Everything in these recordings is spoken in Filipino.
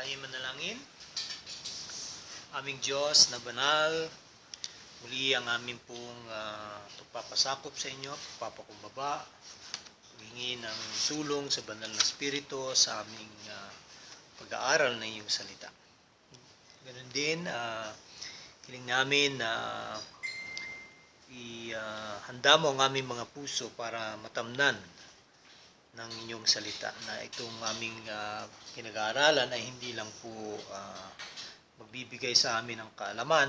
Tayo manalangin. Aming Diyos na banal, muli ang aming pong pagpapasakop sa inyo, pagpapakumbaba, humingi ng tulong sa banal na Espiritu sa aming pag-aaral ng iyong salita. Ganun din, hiling namin na ihanda mo ang aming mga puso para matamnan ng inyong salita, na itong aming pinag-aaralan ay hindi lang po magbibigay sa amin ng kaalaman,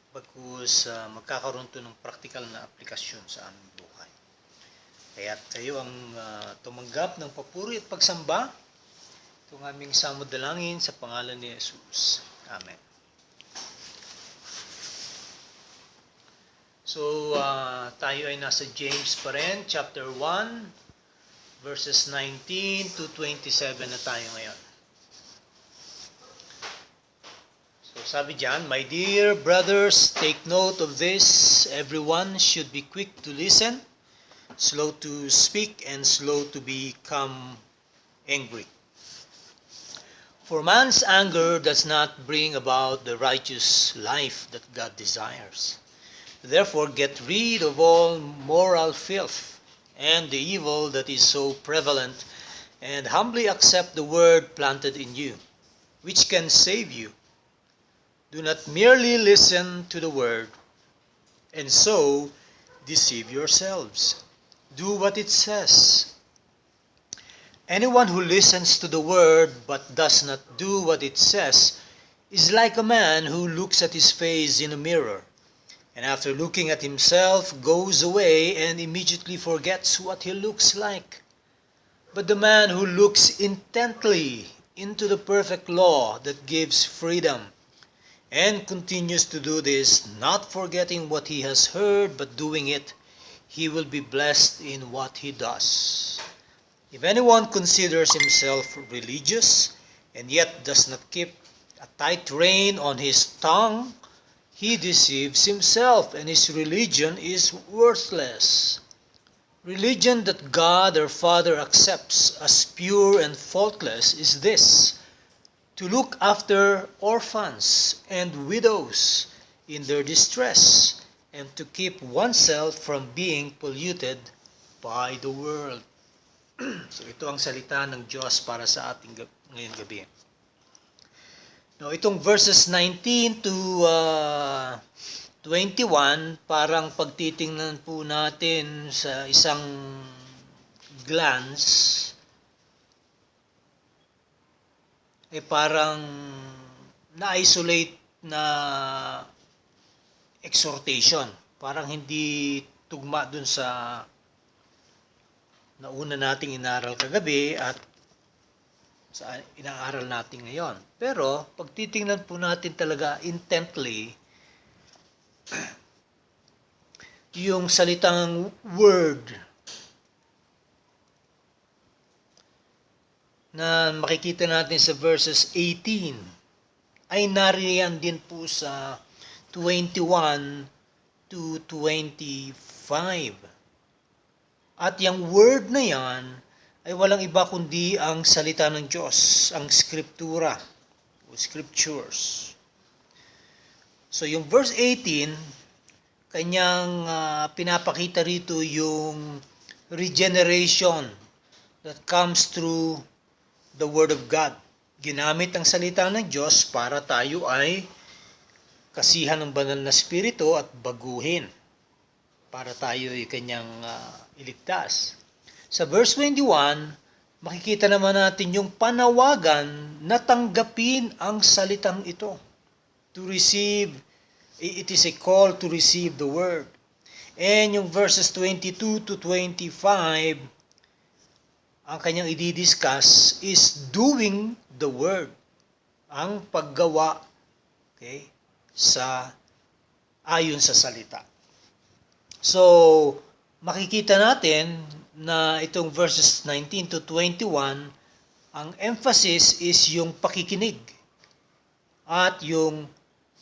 bagkus magkakaroon ito ng praktikal na aplikasyon sa aming buhay. Kaya't kayo ang tumanggap ng papuri at pagsamba, itong aming samudalangin sa pangalan ni Jesus. Amen. So, tayo ay nasa James pa rin, chapter 1, verses 19 to 27 na tayo ngayon. So sabi diyan, "My dear brothers, take note of this. Everyone should be quick to listen, slow to speak, and slow to become angry. For man's anger does not bring about the righteous life that God desires. Therefore, get rid of all moral filth and the evil that is so prevalent, and humbly accept the word planted in you, which can save you. Do not merely listen to the word, and so deceive yourselves. Do what it says. Anyone who listens to the word but does not do what it says is like a man who looks at his face in a mirror, and after looking at himself, goes away and immediately forgets what he looks like. But the man who looks intently into the perfect law that gives freedom, and continues to do this, not forgetting what he has heard, but doing it, he will be blessed in what he does. If anyone considers himself religious, and yet does not keep a tight rein on his tongue, he deceives himself, and his religion is worthless. Religion that God our Father accepts as pure and faultless is this: to look after orphans and widows in their distress, and to keep oneself from being polluted by the world." So ito ang salita ng Diyos para sa ating ngayong gabi. Now, itong verses 19 to 21, parang pagtitingnan po natin sa isang glance, ay parang na-isolate na exhortation. Parang hindi tugma dun sa nauna nating inaral kagabi at sa inaaral natin ngayon. Pero, pag titingnan po natin talaga intently, yung salitang word na makikita natin sa verses 18 ay nariyan din po sa 21 to 25. At yung word na yan ay walang iba kundi ang salita ng Diyos, ang scriptura o scriptures. So yung verse 18, kanyang pinapakita rito yung regeneration that comes through the Word of God. Ginamit ang salita ng Diyos para tayo ay kasihan ng banal na Espiritu at baguhin, para tayo ay kanyang iligtas. Sa verse 21, makikita naman natin yung panawagan na tanggapin ang salitang ito. To receive, it is a call to receive the word. And yung verses 22 to 25, ang kanyang i-discuss is doing the word. Ang paggawa, okay, ayon sa salita. So, makikita natin na itong verses 19 to 21, ang emphasis is yung pakikinig at yung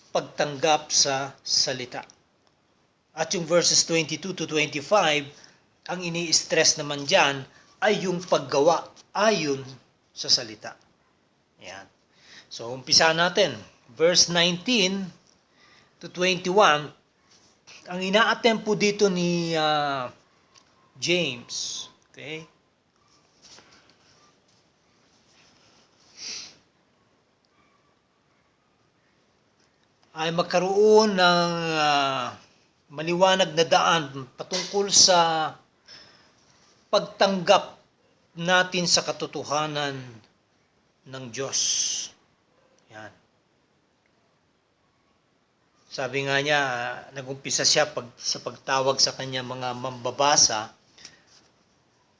pagtanggap sa salita. At yung verses 22 to 25, ang ini-stress naman dyan ay yung paggawa ayon sa salita. Yan. So, umpisa natin. Verse 19 to 21, ang ina-attempt po dito ni James, okay? Ay magkaroon ng maliwanag na daan patungkol sa pagtanggap natin sa katotohanan ng Diyos. Yan. Sabi nga niya, nagumpisa siya sa pagtawag sa kanyang mga mambabasa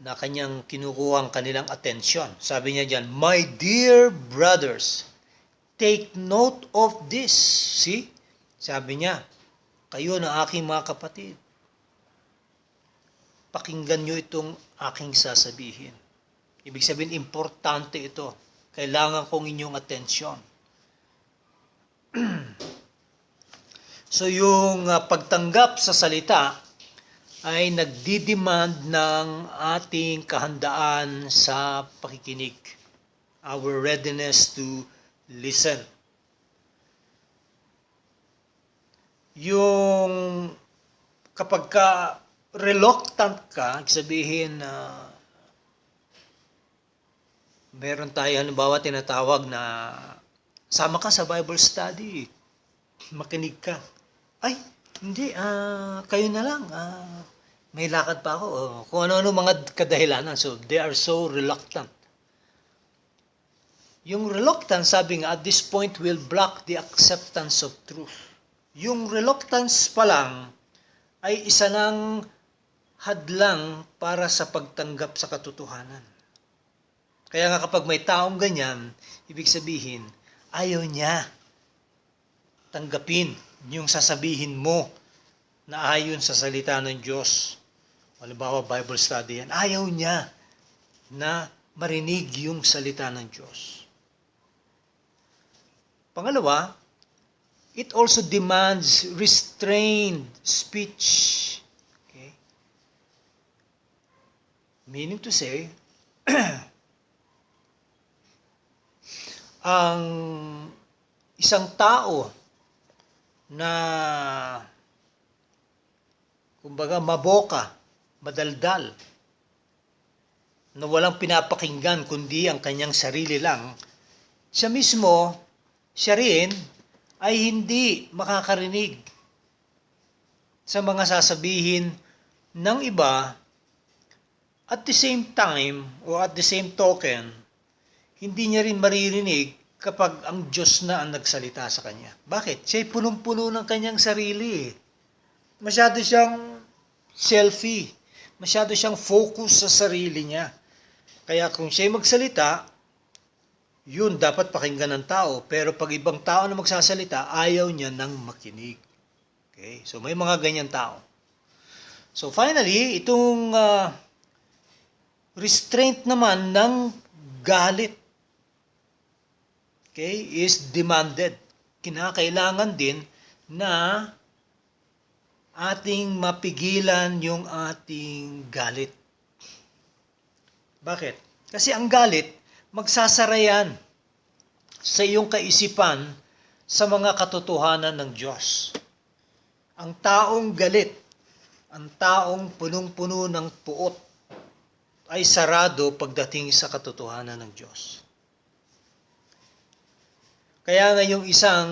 na kanyang kinukuha ang kanilang atensyon. Sabi niya diyan, "My dear brothers, take note of this." See? Sabi niya, kayo na aking mga kapatid. Pakinggan nyo itong aking sasabihin. Ibig sabihin, importante ito. Kailangan kong inyong atensyon. So yung pagtanggap sa salita ay nagdidemand ng ating kahandaan sa pakikinig. Our readiness to listen. Yung kapag reluctant ka, sabihin na meron tayo halimbawa tinatawag na sama ka sa Bible study, makinig ka. Ay, hindi, kayo na lang, may lakad pa ako. Kung ano-ano mga kadahilanan. So, they are so reluctant. Yung reluctance, sabi nga, at this point will block the acceptance of truth. Yung reluctance pa lang ay isa ng hadlang para sa pagtanggap sa katotohanan. Kaya nga kapag may taong ganyan, ibig sabihin, ayaw niya tanggapin yung sasabihin mo na ayon sa salita ng Diyos. Halimbawa, Bible study yan. Ayaw niya na marinig yung salita ng Diyos. Pangalawa, it also demands restrained speech. Okay? Meaning to say, ang isang tao na kumbaga maboka, madaldal, na walang pinapakinggan kundi ang kanyang sarili lang, siya mismo, siya rin ay hindi makakarinig sa mga sasabihin ng iba. At the same time, o at the same token, hindi niya rin maririnig kapag ang Diyos na ang nagsalita sa kanya. Bakit? Siya'y punong-puno ng kanyang sarili. Masyado siyang selfie. Masyado siyang focus sa sarili niya. Kaya kung siya'y magsalita, yun dapat pakinggan ng tao. Pero pag ibang tao na magsasalita, ayaw niya nang makinig. Okay? So may mga ganyan tao. So finally, itong restraint naman ng galit, okay, is demanded. Kinakailangan din na ating mapigilan yung ating galit. Bakit? Kasi ang galit, magsasara yan sa iyong kaisipan sa mga katotohanan ng Diyos. Ang taong galit, ang taong punong-puno ng puot, ay sarado pagdating sa katotohanan ng Diyos. Kaya nga yung isang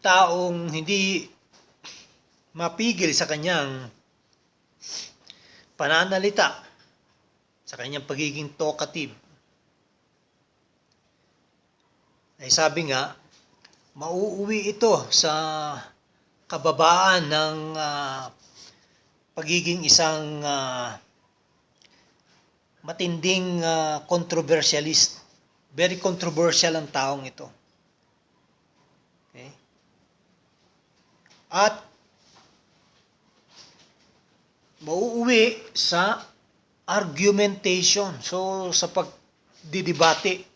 taong hindi mapigil sa kanyang pananalita, sa kanyang pagiging talkative, ay sabi nga, mauuwi ito sa kababaan ng pagiging isang matinding controversialist. Very controversial ang taong ito. Okay? At mauuwi sa argumentation. So, sa pagdidebate.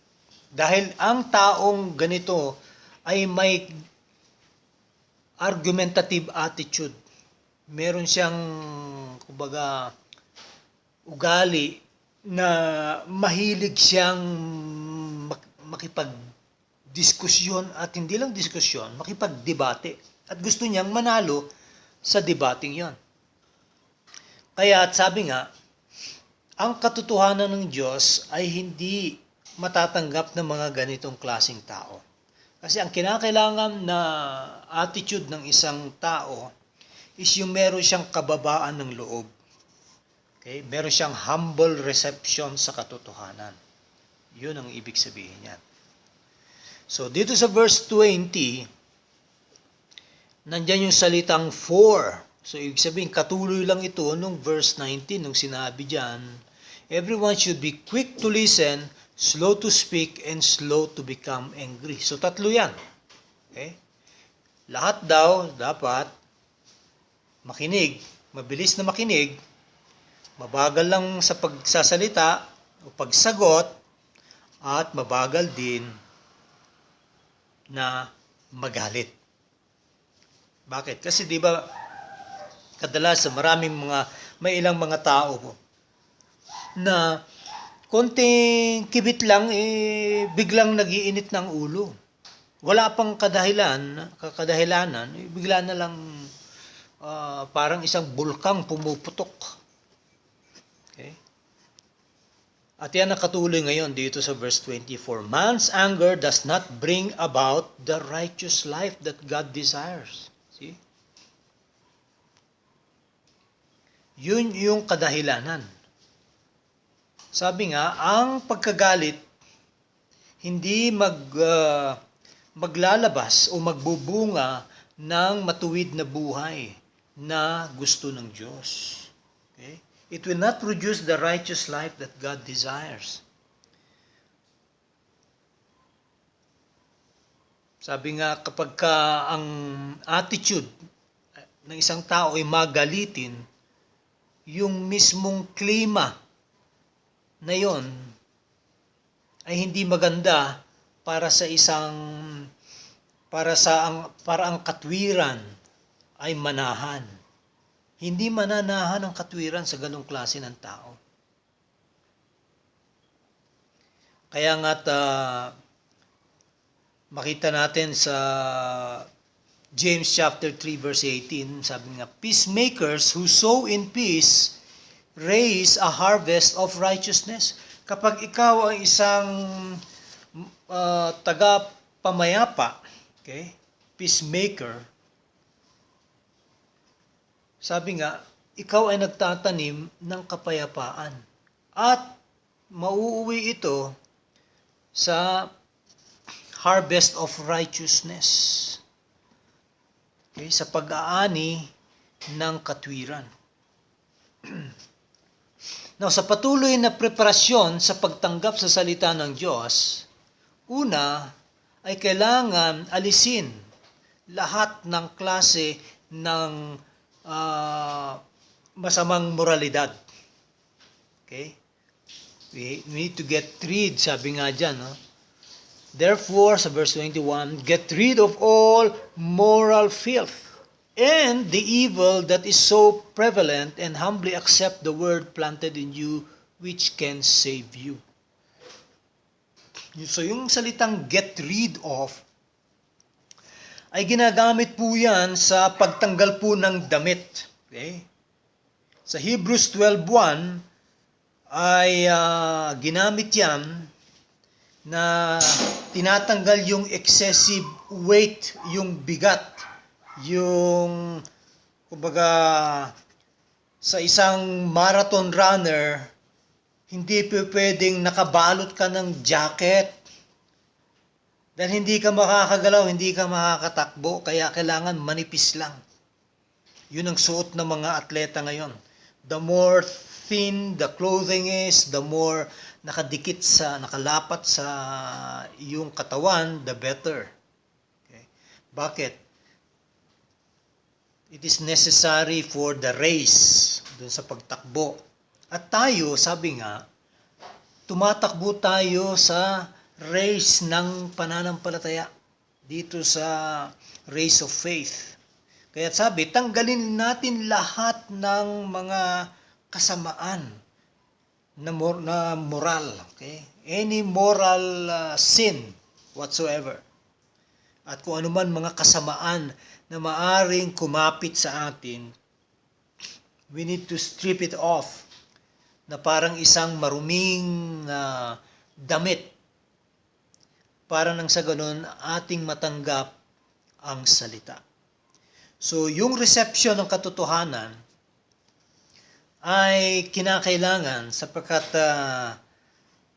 Dahil ang taong ganito ay may argumentative attitude. Meron siyang, kumbaga, ugali na mahilig siyang makipagdiskusyon at hindi lang diskusyon, makipagdebate. At gusto niyang manalo sa debating yon. Kaya at sabi nga, ang katotohanan ng Diyos ay hindi matatanggap ng mga ganitong klaseng tao. Kasi ang kinakailangan na attitude ng isang tao is yung meron siyang kababaan ng loob. Okay? Meron siyang humble reception sa katotohanan. Yun ang ibig sabihin niyan. So, dito sa verse 20, nandyan yung salitang for. So, ibig sabihin, katuloy lang ito nung verse 19, nung sinabi dyan, everyone should be quick to listen, slow to speak, and slow to become angry. So, tatlo yan. Okay? Lahat daw dapat makinig, mabilis na makinig, mabagal lang sa pagsasalita o pagsagot, at mabagal din na magalit. Bakit? Kasi di ba kadalasan may ilang mga tao na konting kibit lang biglang nagiinit ng ulo. Wala pang kadahilanan, bigla na lang parang isang bulkang pumuputok. Okay? At yan nakatuloy ngayon dito sa verse 24. Man's anger does not bring about the righteous life that God desires. See? Yun yung kadahilanan. Sabi nga, ang pagkagalit hindi maglalabas o magbubunga ng matuwid na buhay na gusto ng Diyos. Okay? It will not produce the righteous life that God desires. Sabi nga, kapag ang attitude ng isang tao ay magalitin, yung mismong klima na yon ay hindi maganda para ang katwiran ay manahan. Hindi mananahan ang katwiran sa ganong klase ng tao. Kaya nga't makita natin sa James chapter 3 verse 18, sabi nga, peacemakers who sow in peace raise a harvest of righteousness. Kapag ikaw ay isang taga-pamayapa, okay, peacemaker, sabi nga, ikaw ay nagtatanim ng kapayapaan. At mauuwi ito sa harvest of righteousness. Okay, sa pag-aani ng katwiran. Now, sa patuloy na preparasyon sa pagtanggap sa salita ng Diyos, una ay kailangan alisin lahat ng klase ng masamang moralidad. Okay? We need to get rid, sabi nga dyan, no? Therefore, sa verse 21, get rid of all moral filth and the evil that is so prevalent, and humbly accept the word planted in you which can save you. So, yung salitang get rid of ay ginagamit po yan sa pagtanggal po ng damit. Okay? Sa Hebrews 12:1 ay ginamit yan na tinatanggal yung excessive weight, yung bigat, yung kumbaga sa isang marathon runner, hindi pwedeng nakabalot ka ng jacket dahil hindi ka makakagalaw, hindi ka makakatakbo, kaya kailangan manipis lang. Yun ang suot ng mga atleta ngayon. The more thin the clothing is, the more nakalapat sa iyong katawan, the better. Okay? Bakit? It is necessary for the race, dun sa pagtakbo. At tayo, sabi nga, tumatakbo tayo sa race ng pananampalataya, dito sa race of faith. Kaya sabi, tanggalin natin lahat ng mga kasamaan na moral. Okay? Any moral sin whatsoever. At kung anuman mga kasamaan na maaring kumapit sa atin, we need to strip it off na parang isang maruming damit para nang sa ganun ating matanggap ang salita. So, yung reception ng katotohanan ay kinakailangan sapagkat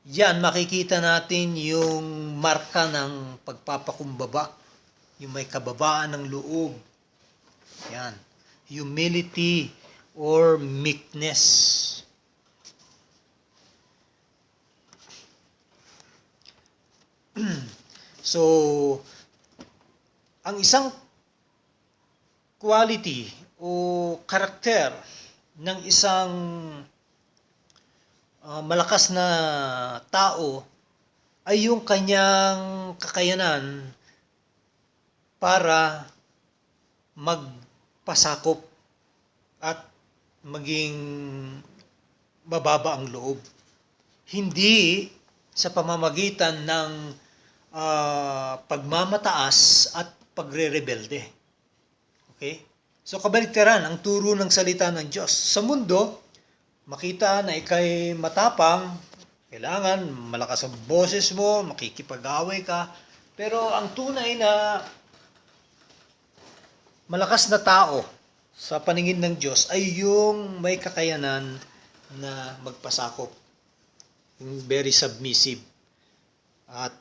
yan, makikita natin yung marka ng pagpapakumbaba, yung may kababaan ng loob. Yan, humility or meekness. So, ang isang quality o karakter ng isang malakas na tao ay yung kanyang kakayanan para magpasakop at maging mababa ang loob. Hindi sa pamamagitan ng pagmamataas at pagre-rebelde. Okay? So kabaliktaran ang turo ng salita ng Diyos. Sa mundo, makita na ikay matapang, kailangan malakas ang boses mo, makikipag-away ka, pero ang tunay na malakas na tao sa paningin ng Diyos ay yung may kakayanan na magpasakop. Yung very submissive at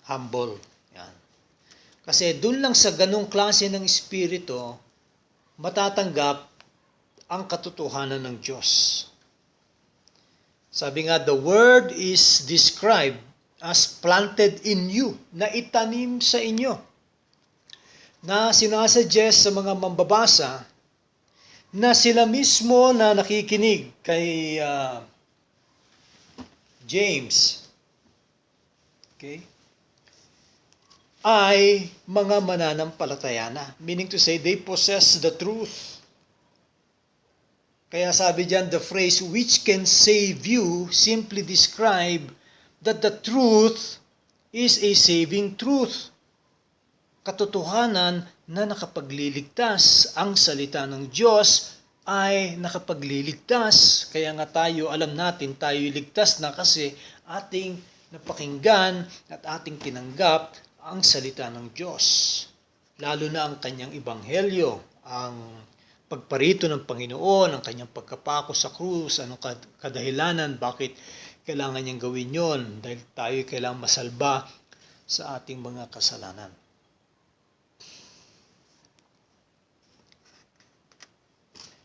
humble. Yan. Kasi dun lang sa ganung klase ng espiritu, matatanggap ang katotohanan ng Diyos. Sabi nga, the word is described as planted in you, na itanim sa inyo, na sinasuggest sa mga mambabasa na sila mismo na nakikinig kay James, okay, ay mga mananampalataya na. Meaning to say, they possess the truth. Kaya sabi diyan, the phrase, which can save you, simply describe that the truth is a saving truth. Katotohanan na nakapagliligtas. Ang salita ng Diyos ay nakapagliligtas. Kaya nga tayo, alam natin, tayo ligtas na kasi ating napakinggan at ating tinanggap ang salita ng Diyos. Lalo na ang kanyang ebanghelyo, ang pagparito ng Panginoon, ang kanyang pagkapako sa krus, anong kadahilanan, bakit kailangan niyang gawin yon, dahil tayo kailangan masalba sa ating mga kasalanan.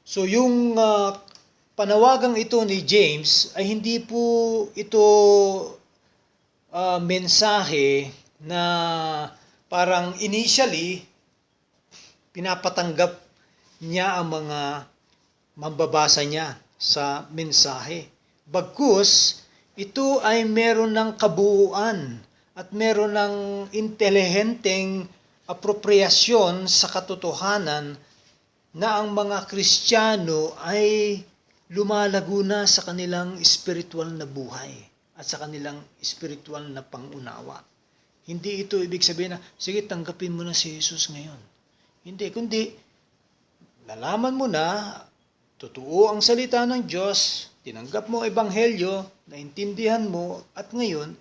So yung panawagang ito ni James ay hindi po ito mensahe na parang initially pinapatanggap niya ang mga mambabasa niya sa mensahe. Bagkus, ito ay meron ng kabuuan at meron ng intelihenteng apropriasyon sa katotohanan na ang mga Kristiyano ay lumalago na sa kanilang spiritual na buhay at sa kanilang spiritual na pangunawa. Hindi ito ibig sabihin na, sige, tanggapin mo na si Jesus ngayon. Hindi, kundi nalaman mo na, totoo ang salita ng Diyos, tinanggap mo ang ebanghelyo, naintindihan mo, at ngayon,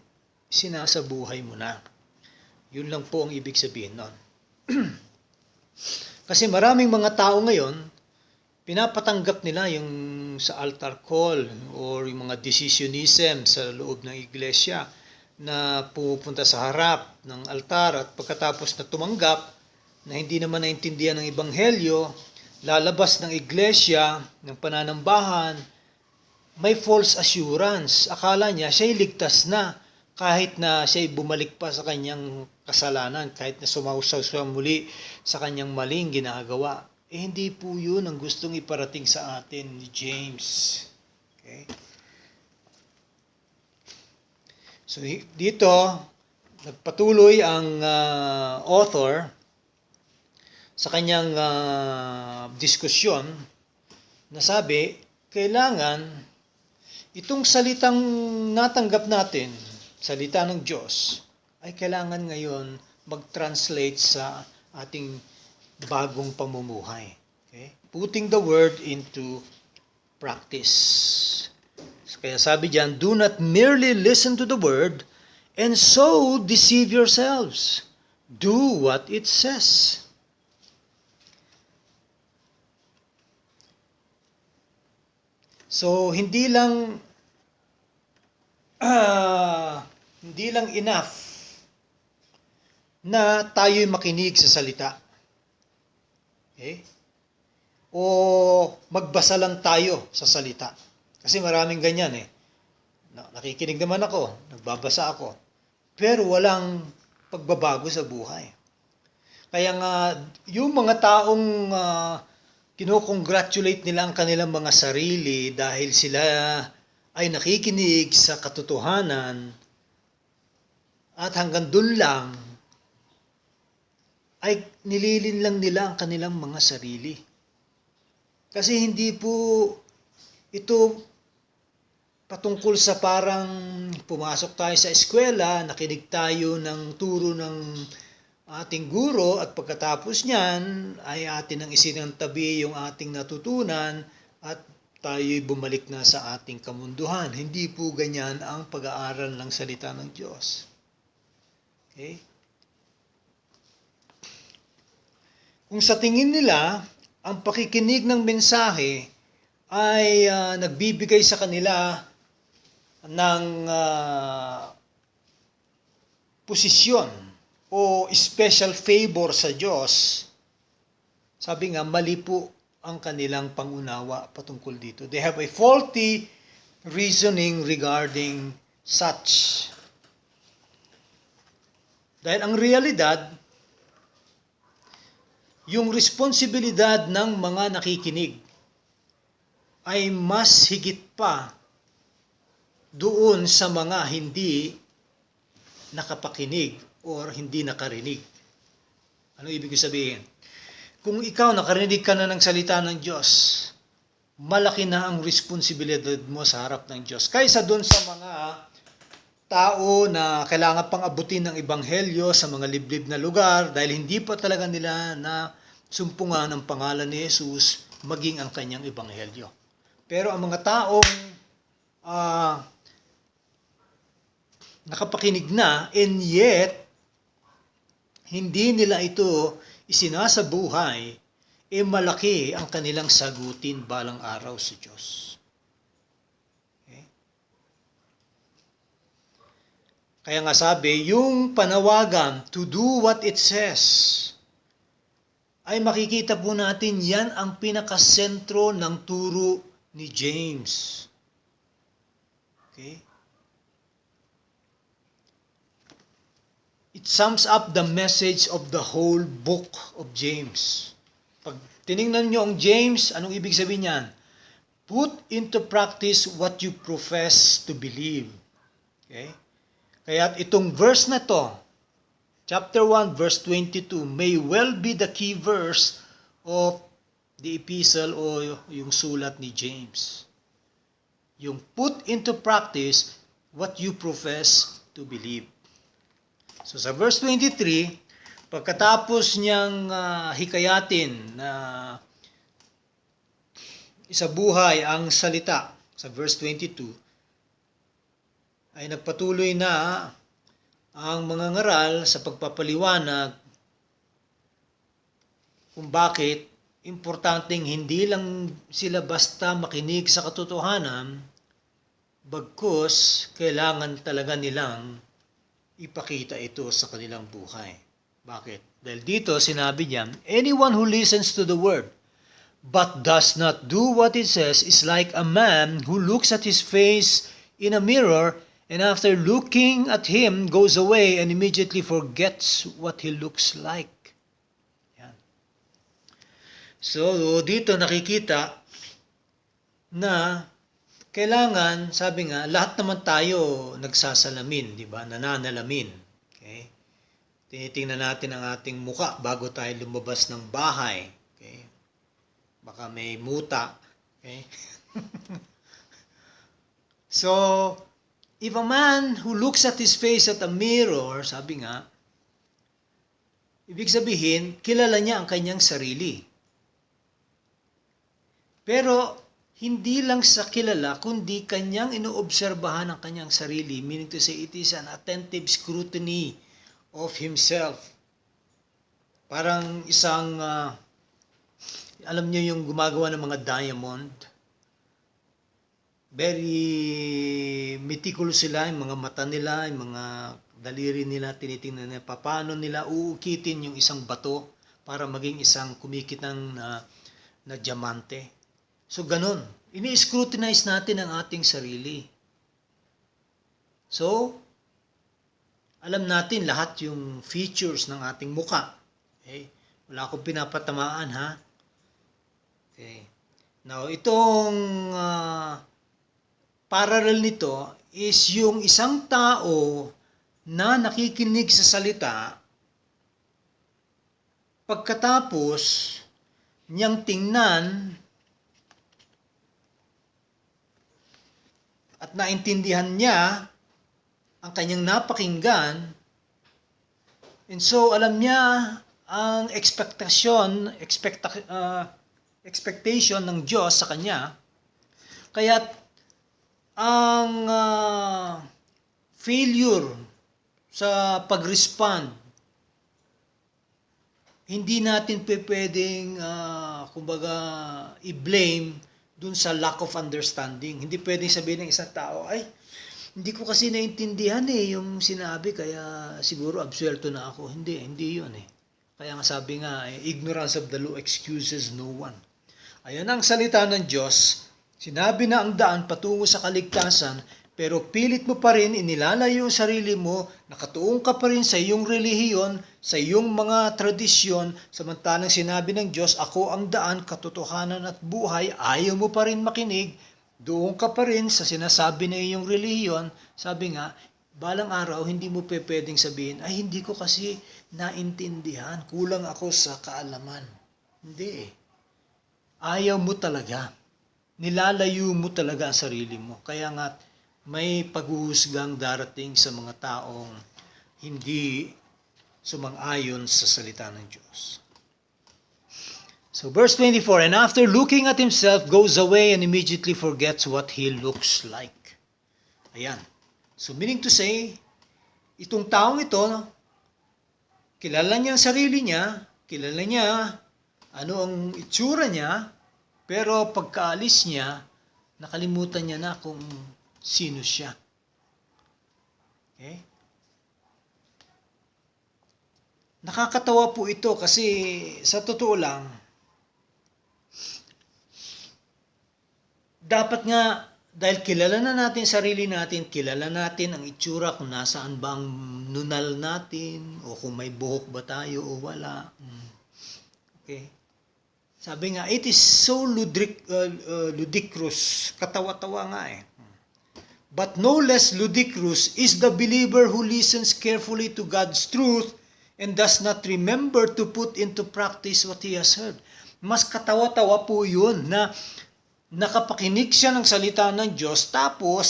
sinasabuhay mo na. Yun lang po ang ibig sabihin nun. Kasi maraming mga tao ngayon, pinapatanggap nila yung sa altar call or yung mga decisionism sa loob ng iglesia na pumupunta sa harap ng altar at pagkatapos na tumanggap na hindi naman naintindihan ng ebanghelyo, lalabas ng iglesia, ng pananambahan, may false assurance. Akala niya siya'y ligtas na kahit na siya'y bumalik pa sa kanyang kasalanan, kahit na sumausaw siya muli sa kanyang maling ginagawa. Hindi po yun ang gustong iparating sa atin ni James. Okay? So dito, nagpatuloy ang author sa kanyang diskusyon na sabi, kailangan itong salitang natanggap natin, salita ng Diyos, ay kailangan ngayon mag-translate sa ating bagong pamumuhay. Okay? Putting the word into practice. Kaya sabi diyan, do not merely listen to the word and so deceive yourselves. Do what it says. So hindi lang enough na tayo'y makinig sa salita. Okay? O magbasa lang tayo sa salita. Kasi maraming ganyan eh. Nakikinig naman ako, nagbabasa ako, pero walang pagbabago sa buhay. Kaya nga, yung mga taong kinocongratulate nila ang kanilang mga sarili dahil sila ay nakikinig sa katotohanan at hanggang dun lang, ay nililin lang nila ang kanilang mga sarili. Kasi hindi po ito patungkol sa parang pumasok tayo sa eskwela, nakinig tayo ng turo ng ating guro at pagkatapos niyan ay atin ang isinantabi yung ating natutunan at tayo'y bumalik na sa ating kamunduhan. Hindi po ganyan ang pag-aaral ng salita ng Diyos. Okay? Kung sa tingin nila, ang pakikinig ng mensahe ay nagbibigay sa kanila ng posisyon o special favor sa Diyos, sabi nga, mali po ang kanilang pangunawa patungkol dito. They have a faulty reasoning regarding such. Dahil ang realidad, yung responsibilidad ng mga nakikinig ay mas higit pa doon sa mga hindi nakapakinig or hindi nakarinig. Ano ibig sabihin? Kung ikaw nakarinig ka na ng salita ng Diyos, malaki na ang responsibilidad mo sa harap ng Diyos. Kaysa doon sa mga tao na kailangan pang abutin ng ebanghelyo sa mga liblib na lugar dahil hindi pa talaga nila na sumpungan ang pangalan ni Jesus maging ang kanyang ebanghelyo. Pero ang mga taong nakapakinig na and yet hindi nila ito isinasabuhay, malaki ang kanilang sagutin balang araw sa Diyos. Okay? Kaya nga sabi, yung panawagan to do what it says, ay makikita po natin yan ang pinakasentro ng turo ni James. Okay? It sums up the message of the whole book of James. Pag tinignan nyo ang James, anong ibig sabihin niyan? Put into practice what you profess to believe. Okay? Kaya itong verse na to, chapter 1, verse 22, may well be the key verse of the epistle o yung sulat ni James. Yung put into practice what you profess to believe. So sa verse 23, pagkatapos niyang hikayatin na isabuhay ang salita, sa verse 22, ay nagpatuloy na ang mga ngaral sa pagpapaliwanag kung bakit importanteng hindi lang sila basta makinig sa katotohanan, bagkus kailangan talaga nilang ipakita ito sa kanilang buhay. Bakit? Dahil dito sinabi niya, anyone who listens to the word but does not do what it says is like a man who looks at his face in a mirror and after looking at him goes away and immediately forgets what he looks like. Yan. So dito nakikita na kailangan, sabi nga, lahat naman tayo nagsasalamin, di ba? Nananalamin. Okay? Tinitingnan natin ang ating muka bago tayo lumabas ng bahay. Okay? Baka may muta. Okay? So, If a man who looks at his face at a mirror, sabi nga, ibig sabihin, kilala niya ang kanyang sarili. Pero, hindi lang sa kilala, kundi kanyang inoobserbahan ang kanyang sarili. Meaning to say, it is an attentive scrutiny of himself. Parang isang, alam niyo yung gumagawa ng mga diamond, very meticulous sila, yung mga mata nila, yung mga daliri nila, tinitingnan nila, paano nila uukitin yung isang bato para maging isang kumikitang na diamante. So, ganun. Ini-scrutinize natin ang ating sarili. So, alam natin lahat yung features ng ating muka. Okay? Wala akong pinapatamaan, ha? Okay. Now, itong parallel nito is yung isang tao na nakikinig sa salita, pagkatapos niyang tingnan at naintindihan niya ang kanyang napakinggan, and so alam niya ang expectation ng Diyos sa kanya, kaya ang failure sa pag-respond, hindi natin pwedeng kumbaga i-blame dun sa lack of understanding. Hindi pwedeng sabihin ng isang tao, ay, hindi ko kasi naintindihan yung sinabi, kaya siguro absuelto na ako. Hindi yun Kaya nga sabi nga, ignorance of the law excuses no one. Ayan ang salita ng Diyos. Sinabi na ang daan patungo sa kaligtasan, pero pilit mo pa rin inilalayo yung sarili mo, nakatuong ka pa rin sa iyong relihiyon, sa iyong mga tradisyon, samantalang sinabi ng Diyos, ako ang daan, katotohanan at buhay, ayaw mo pa rin makinig, doon ka pa rin sa sinasabi ng iyong relihiyon. Sabi nga, balang araw, hindi mo pwedeng sabihin, ay hindi ko kasi naintindihan, kulang ako sa kaalaman. Hindi Ayaw mo talaga. Nilalayo mo talaga ang sarili mo. Kaya nga, may paghuhusgang darating sa mga taong hindi sumang-ayon sa salita ng Diyos. So verse 24, and after looking at himself, goes away and immediately forgets what he looks like. Ayan. So meaning to say, itong taong ito, kilala niya ang sarili niya, kilala niya ano ang itsura niya, pero pagkaalis niya, nakalimutan niya na kung sino siya. Okay? Nakakatawa po ito kasi sa totoo lang, dapat nga, dahil kilala na natin sarili natin, kilala natin ang itsura, kung nasaan ba ang nunal natin, o kung may buhok ba tayo o wala. Okay? Sabi nga, it is so ludicrous, katawa-tawa nga But no less ludicrous is the believer who listens carefully to God's truth and does not remember to put into practice what he has heard. Mas katawa-tawa po yun na nakapakinig siya ng salita ng Diyos tapos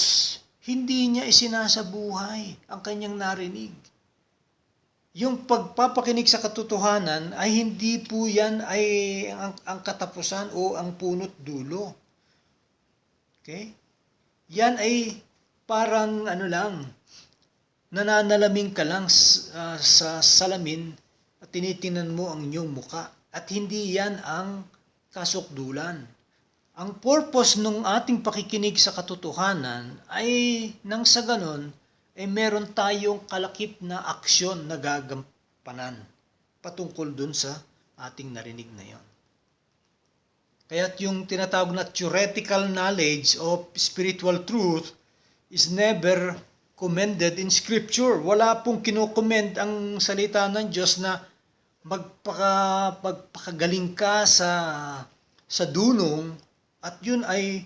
hindi niya isinasabuhay ang kanyang narinig. Yung pagpapakinig sa katotohanan ay hindi po yan ay ang katapusan o ang punot dulo. Okay? Yan ay parang nananalaming ka lang sa salamin at tinitingnan mo ang inyong muka. At hindi yan ang kasukdulan. Ang purpose ng ating pakikinig sa katotohanan ay nang sa ganon, ay meron tayong kalakip na aksyon na gagampanan patungkol dun sa ating narinig na yon. Kaya't yung tinatawag na theoretical knowledge of spiritual truth is never commended in Scripture. Wala pong kinokomment ang salita ng Diyos na magpakagaling ka sa dunong at yun ay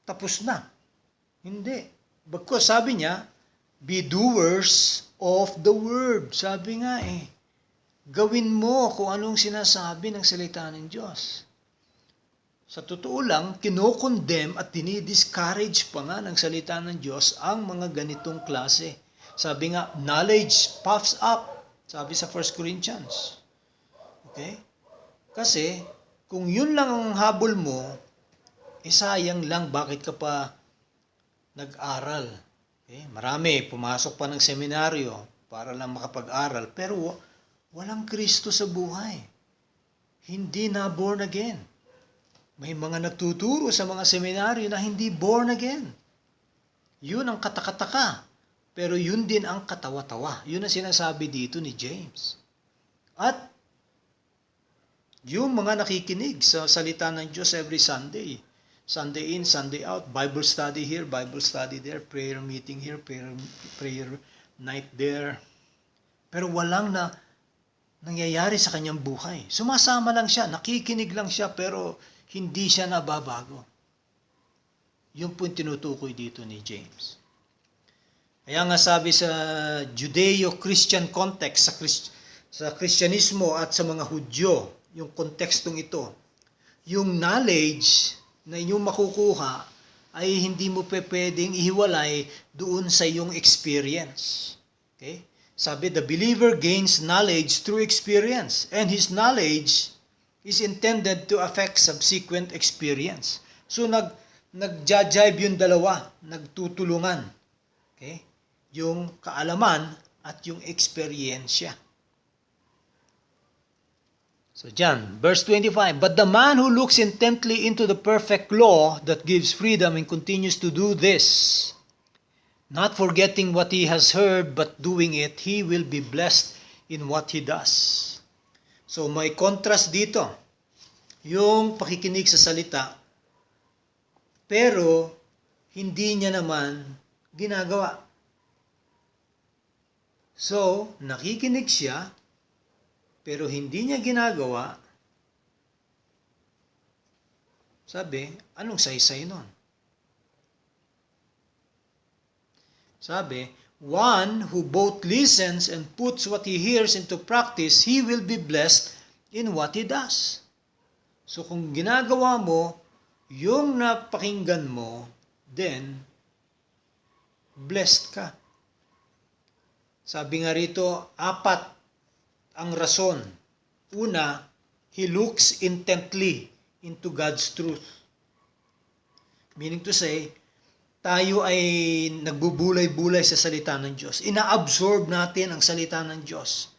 tapos na. Hindi. Bagkus sabi niya, be doers of the word. Sabi nga gawin mo kung anong sinasabi ng salita ng Diyos. Sa totoo lang, kinokondem at dinidiscourage pa nga ng salita ng Diyos ang mga ganitong klase. Sabi nga, knowledge puffs up, sabi sa 1 Corinthians. Okay? Kasi, kung yun lang ang habol mo, sayang lang, bakit ka pa nag-aral? Okay? Marami, pumasok pa ng seminaryo para lang makapag-aral, pero walang Kristo sa buhay. Hindi na born again. May mga nagtuturo sa mga seminaryo na hindi born again. Yun ang katakataka. Pero yun din ang katawa-tawa. Yun ang sinasabi dito ni James. At yung mga nakikinig sa salita ng Diyos every Sunday. Sunday in, Sunday out. Bible study here, Bible study there. Prayer meeting here, prayer night there. Pero walang nangyayari sa kanyang buhay. Sumasama lang siya, nakikinig lang siya, pero hindi siya nababago. Yun po yung tinutukoy dito ni James. Kaya nga sabi sa Judeo-Christian context, sa Kristyanismo at sa mga Hudyo, yung kontekstong ito, yung knowledge na inyong makukuha ay hindi mo pwedeng ihiwalay doon sa iyong experience. Okay? Sabi, the believer gains knowledge through experience, and his knowledge is intended to affect subsequent experience. So, nagja-jive yung dalawa, nagtutulungan. Okay? Yung kaalaman at yung eksperyensya. So, dyan, verse 25, but the man who looks intently into the perfect law that gives freedom and continues to do this, not forgetting what he has heard, but doing it, he will be blessed in what he does. So may contrast dito. Yung pakikinig sa salita, pero hindi niya naman ginagawa. So, nakikinig siya, pero hindi niya ginagawa. Sabi, anong saysay nun? Sabi, one who both listens and puts what he hears into practice, he will be blessed in what he does. So kung ginagawa mo yung napakinggan mo, then blessed ka. Sabi nga rito, 4 ang rason. Una, he looks intently into God's truth. Meaning to say, tayo ay nagbubulay-bulay sa salita ng Diyos. Ina-absorb natin ang salita ng Diyos.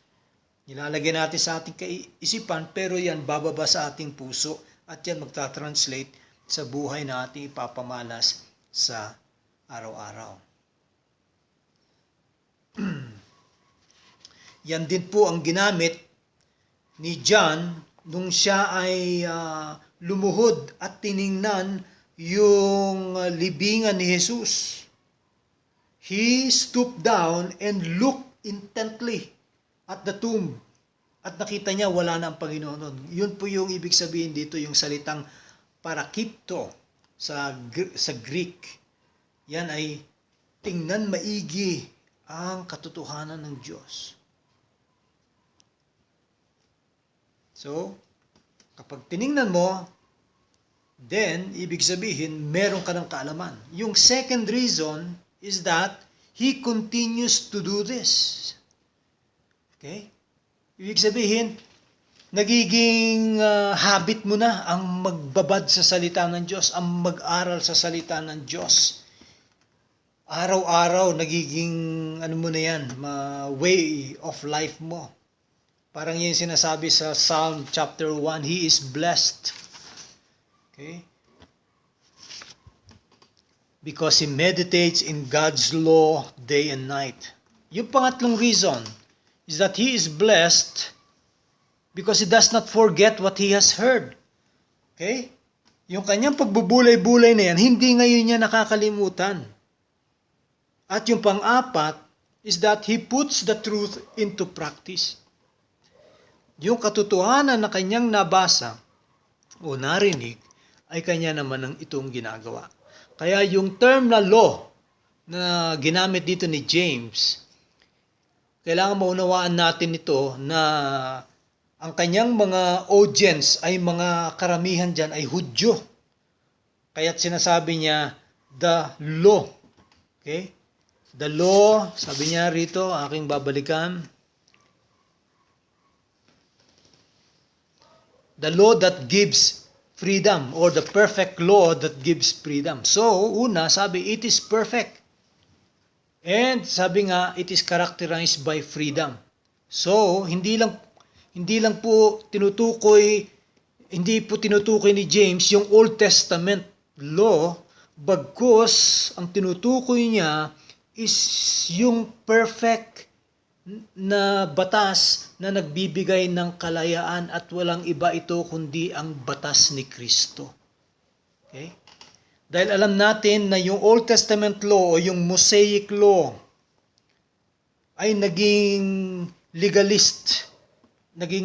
Nilalagay natin sa ating kaisipan, pero yan bababa sa ating puso at yan magta-translate sa buhay na ating ipapamalas sa araw-araw. Yan din po ang ginamit ni John nung siya ay lumuhod at tiningnan yung libingan ni Jesus. He stooped down and looked intently at the tomb. At nakita niya wala na ang Panginoon. Yun po yung ibig sabihin dito, yung salitang parakipto sa Greek. Yan ay tingnan maigi ang katotohanan ng Diyos. So, kapag tiningnan mo, then, ibig sabihin, meron ka ng kaalaman. Yung second reason is that he continues to do this. Okay? Ibig sabihin, nagiging habit mo na ang magbabad sa salita ng Diyos, ang mag-aral sa salita ng Diyos. Araw-araw, nagiging, mo na yan, way of life mo. Parang yung sinasabi sa Psalm chapter 1, he is blessed. Okay? Because he meditates in God's law day and night. Yung pangatlong reason is that he is blessed because he does not forget what he has heard. Okay? Yung kanyang pagbubulay-bulay na yan, hindi ngayon niya nakakalimutan. At yung pang-apat is that he puts the truth into practice. Yung katotohanan na kanyang nabasa o narinig, ay kanya naman ang itong ginagawa. Kaya yung term na law na ginamit dito ni James, kailangan maunawaan natin ito na Ang kanyang mga audience ay mga karamihan dyan ay Hudyo. Kaya't sinasabi niya, the law. Okay? The law, sabi niya rito, aking babalikan. The law that gives freedom, or the perfect law that gives freedom. So, una, sabi, it is perfect. And sabi nga, it is characterized by freedom. So, hindi po tinutukoy ni James yung Old Testament law, bagkus ang tinutukoy niya is yung perfect na batas na nagbibigay ng kalayaan at walang iba ito kundi ang batas ni Kristo. Okay? Dahil alam natin na yung Old Testament law o yung Mosaic law ay naging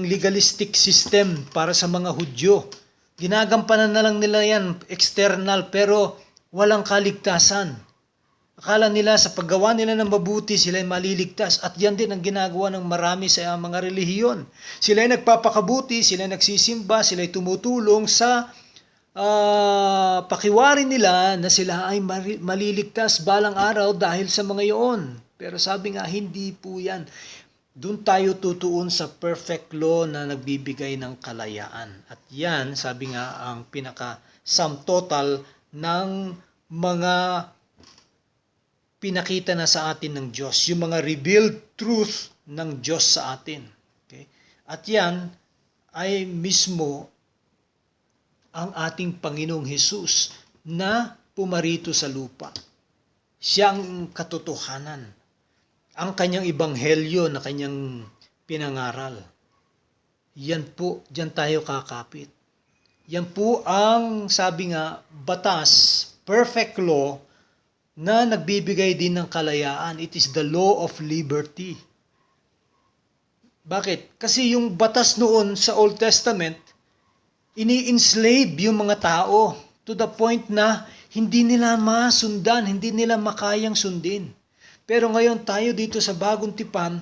legalistic system para sa mga Hudyo. Ginagampanan na lang nila yan, external, pero walang kaligtasan. Akala nila sa paggawa nila ng mabuti, sila ay maliligtas. At yan din ang ginagawa ng marami sa mga relihiyon. Sila ay nagpapakabuti, sila ay nagsisimba, sila ay tumutulong sa pakiwari nila na sila ay maliligtas balang araw dahil sa mga iyon. Pero sabi nga, hindi po yan. Doon tayo tutuon sa perfect law na nagbibigay ng kalayaan. At yan, sabi nga, ang pinaka-sum total ng mga pinakita na sa atin ng Diyos. Yung mga revealed truth ng Diyos sa atin. Okay? At yan ay mismo ang ating Panginoong Hesus na pumarito sa lupa. Siya ang katotohanan. Ang kanyang ebanghelyo na kanyang pinangaral. Yan po, diyan tayo kakapit. Yan po ang, sabi nga, batas, perfect law, na nagbibigay din ng kalayaan. It is the law of liberty. Bakit? Kasi yung batas noon sa Old Testament, ini-enslave yung mga tao to the point na hindi nila masundan, hindi nila makayang sundin. Pero ngayon tayo dito sa Bagong Tipan,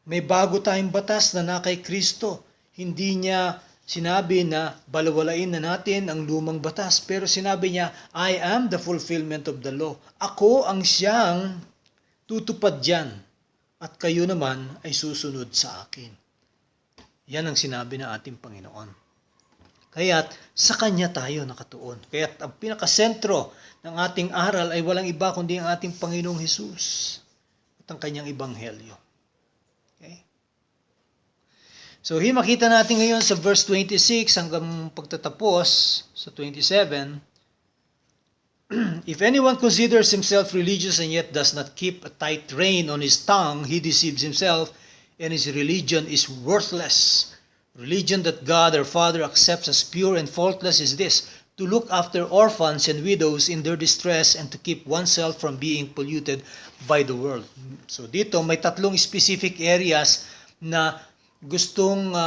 may bago tayong batas na na kay Kristo. Hindi niya sinabi na balawalain na natin ang lumang batas, pero sinabi niya, I am the fulfillment of the law. Ako ang siyang tutupad diyan at kayo naman ay susunod sa akin. Yan ang sinabi ng ating Panginoon. Kaya't sa Kanya tayo nakatuon. Kaya't ang pinakasentro ng ating aral ay walang iba kundi ang ating Panginoong Hesus at ang Kanyang Ebanghelyo. Okay? So, makita natin ngayon sa verse 26 hanggang pagtatapos sa 27. If anyone considers himself religious and yet does not keep a tight rein on his tongue, he deceives himself and his religion is worthless. Religion that God our Father accepts as pure and faultless is this, to look after orphans and widows in their distress and to keep oneself from being polluted by the world. So dito may tatlong specific areas na gustong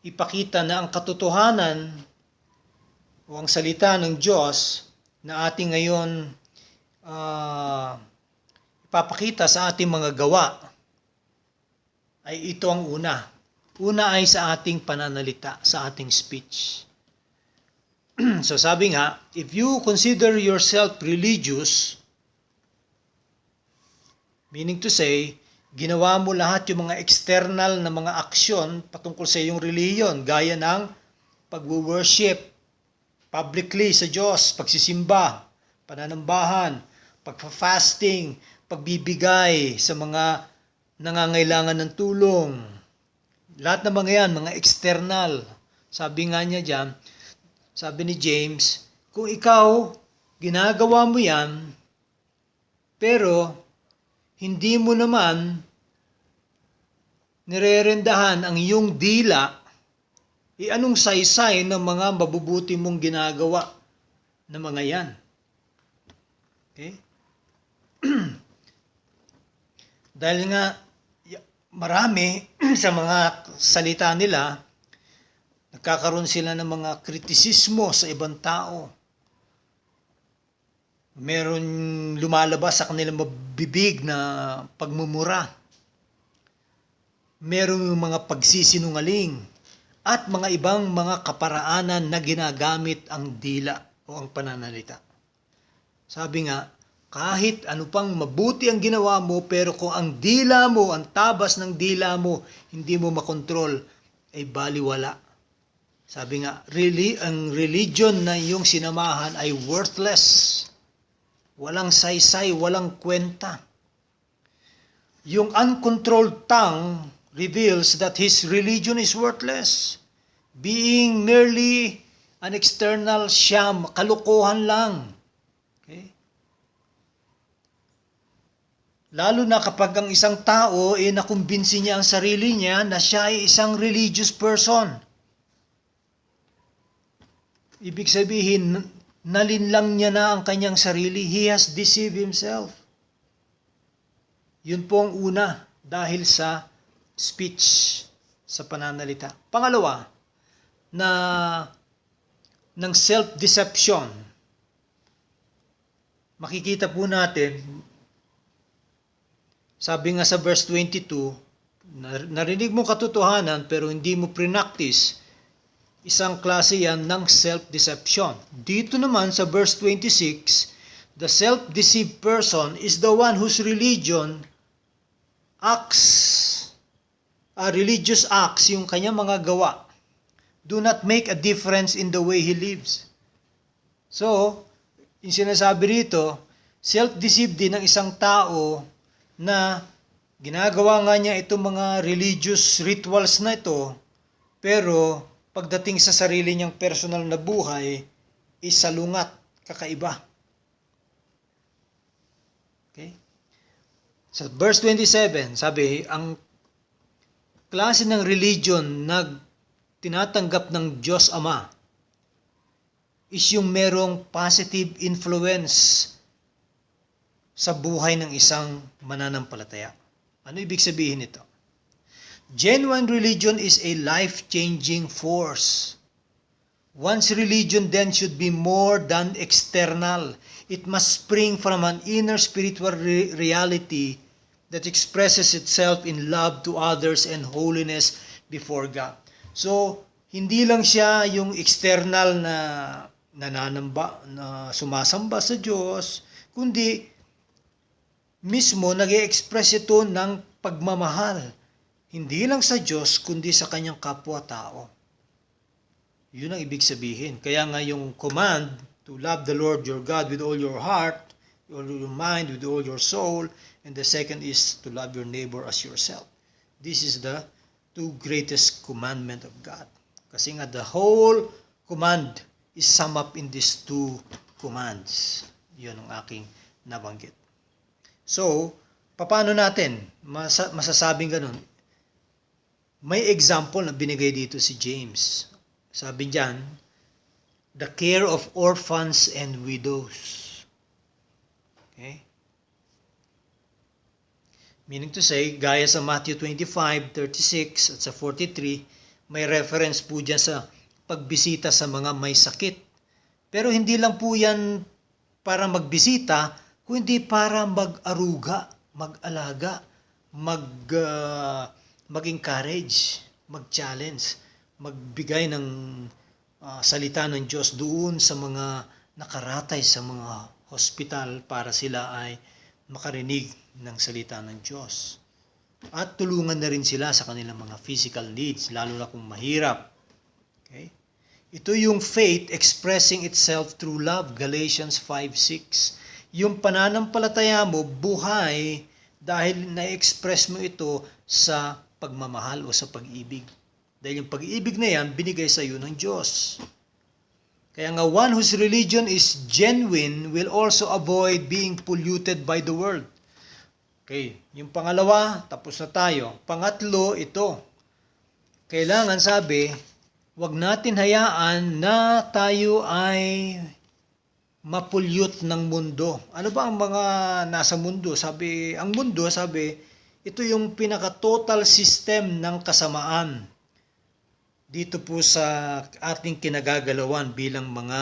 ipakita na ang katotohanan o ang salita ng Diyos na ating ngayon ipapakita sa ating mga gawa ay ito ang una. Una ay sa ating pananalita, sa ating speech. So sabi nga, if you consider yourself religious, meaning to say, ginawa mo lahat yung mga external na mga aksyon patungkol sa iyong relihiyon, gaya ng pag-worship publicly sa Diyos, pagsisimba, pananambahan, pagpa-fasting, pagbibigay sa mga nangangailangan ng tulong. Lahat ng mga yan, mga external. Sabi nga niya dyan, sabi ni James, kung ikaw, ginagawa mo yan, pero hindi mo naman nirerendahan ang iyong dila, anong saysay ng mga mabubuti mong ginagawa na mga yan? Okay? Dahil nga, marami sa mga salita nila, nagkakaroon sila ng mga kritisismo sa ibang tao. Meron lumalabas sa kanilang bibig na pagmumura. meron yung mga pagsisinungaling at mga ibang mga kaparaanan na ginagamit ang dila o ang pananalita. Sabi nga, kahit ano pang mabuti ang ginawa mo, pero kung ang dila mo, ang tabas ng dila mo, hindi mo makontrol, ay baliwala. Sabi nga, really, ang religion na iyong sinamahan ay worthless. Walang saysay, walang kwenta. Yung uncontrolled tongue reveals that his religion is worthless. Being merely an external sham, kalukuhan lang. Okay? Lalo na kapag ang isang tao nakumbinsi niya ang sarili niya na siya ay isang religious person. Ibig sabihin, nalinlang niya na ang kanyang sarili. He has deceived himself. Yun po ang una dahil sa speech, sa pananalita. Pangalawa, ng self-deception. Makikita po natin, sabi nga sa verse 22, narinig mo katotohanan pero hindi mo prinactice, isang klase yan ng self-deception. Dito naman sa verse 26, the self-deceived person is the one whose religious acts, yung kanyang mga gawa, do not make a difference in the way he lives. So, yung sinasabi rito, self-deceived din ng isang tao na ginagawa nga niya itong mga religious rituals na ito, pero pagdating sa sarili niyang personal na buhay, salungat, kakaiba. Okay? Sa verse 27, sabi, ang klase ng religion na tinatanggap ng Diyos Ama is yung merong positive influence sa buhay ng isang mananampalataya. Ano ibig sabihin nito? Genuine religion is a life-changing force. One's religion then should be more than external. It must spring from an inner spiritual reality that expresses itself in love to others and holiness before God. So, hindi lang siya yung external na nananamba, na sumasamba sa Diyos, kundi mismo nag-i-express ito ng pagmamahal. Hindi lang sa Diyos, kundi sa kanyang kapwa-tao. Yun ang ibig sabihin. Kaya nga yung command to love the Lord your God with all your heart, with all your mind, with all your soul, and the second is to love your neighbor as yourself. This is the two greatest commandment of God. Kasi nga the whole command is summed up in these two commands. Yun ang aking nabanggit. So, paano natin masasabing ganun? May example na binigay dito si James. Sabi diyan, the care of orphans and widows. Okay? Meaning to say, gaya sa Matthew 25:36 at sa 43, may reference po dyan sa pagbisita sa mga may sakit. Pero hindi lang po yan para magbisita, kundi para mag-aruga, mag-alaga, mag-encourage, mag-challenge, magbigay ng salita ng Diyos doon sa mga nakaratay sa mga hospital para sila ay makarinig ng salita ng Diyos. At tulungan na rin sila sa kanilang mga physical needs, lalo na kung mahirap. Okay? Ito yung faith expressing itself through love, Galatians 5:6. Yung pananampalataya mo, buhay dahil na-express mo ito sa pagmamahal o sa pag-ibig. Dahil yung pag-ibig na yan, binigay sa iyo ng Diyos. Kaya nga, one whose religion is genuine will also avoid being polluted by the world. Okay, yung pangalawa, tapos na tayo. Pangatlo, ito. Kailangan, sabi, wag natin hayaan na tayo ay mapulyot ng mundo. Ano ba ang mga nasa mundo? Ang mundo, ito yung pinaka-total system ng kasamaan dito po sa ating kinagagalawan bilang mga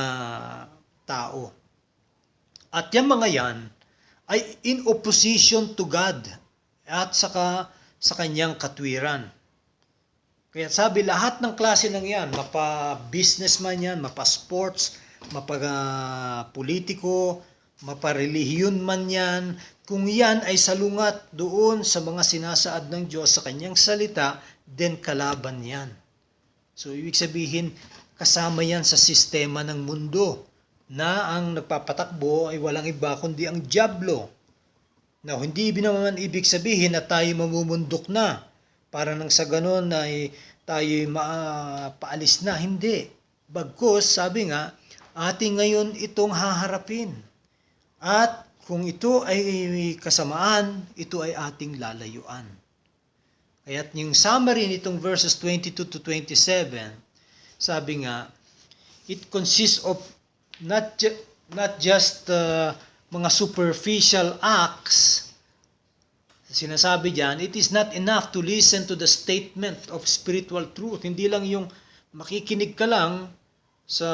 tao. At yung mga yan ay in opposition to God at saka sa kanyang katwiran. Kaya sabi, lahat ng klase ng yan, mapa-businessman yan, mapa-sports, mapa-politiko, mapa-relihiyon man yan, kung yan ay salungat doon sa mga sinasaad ng Diyos sa kanyang salita, then kalaban yan. So, ibig sabihin, kasama yan sa sistema ng mundo na ang nagpapatakbo ay walang iba kundi ang dyablo. Now, hindi naman ibig sabihin na tayo mamumundok na para nang sa ganon ay tayo paalis na. Hindi. Bagkus, sabi nga, ating ngayon itong haharapin. At kung ito ay kasamaan, ito ay ating lalayuan. Kaya't yung summary nitong verses 22 to 27, sabi nga, it consists of not just mga superficial acts. Sinasabi diyan, it is not enough to listen to the statement of spiritual truth. Hindi lang yung makikinig ka lang sa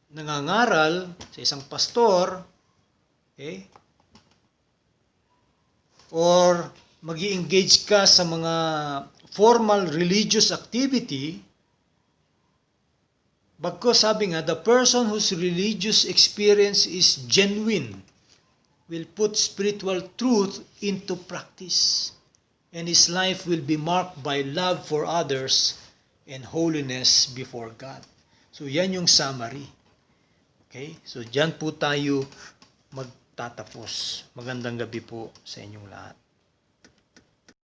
nangangaral sa isang pastor, okay? Or magi-engage ka sa mga formal religious activity. Bagkus sabi nga, the person whose religious experience is genuine will put spiritual truth into practice, and his life will be marked by love for others and holiness before God. So yan yung summary. Okay? So diyan po tayo magtatapos. Magandang gabi po sa inyong lahat.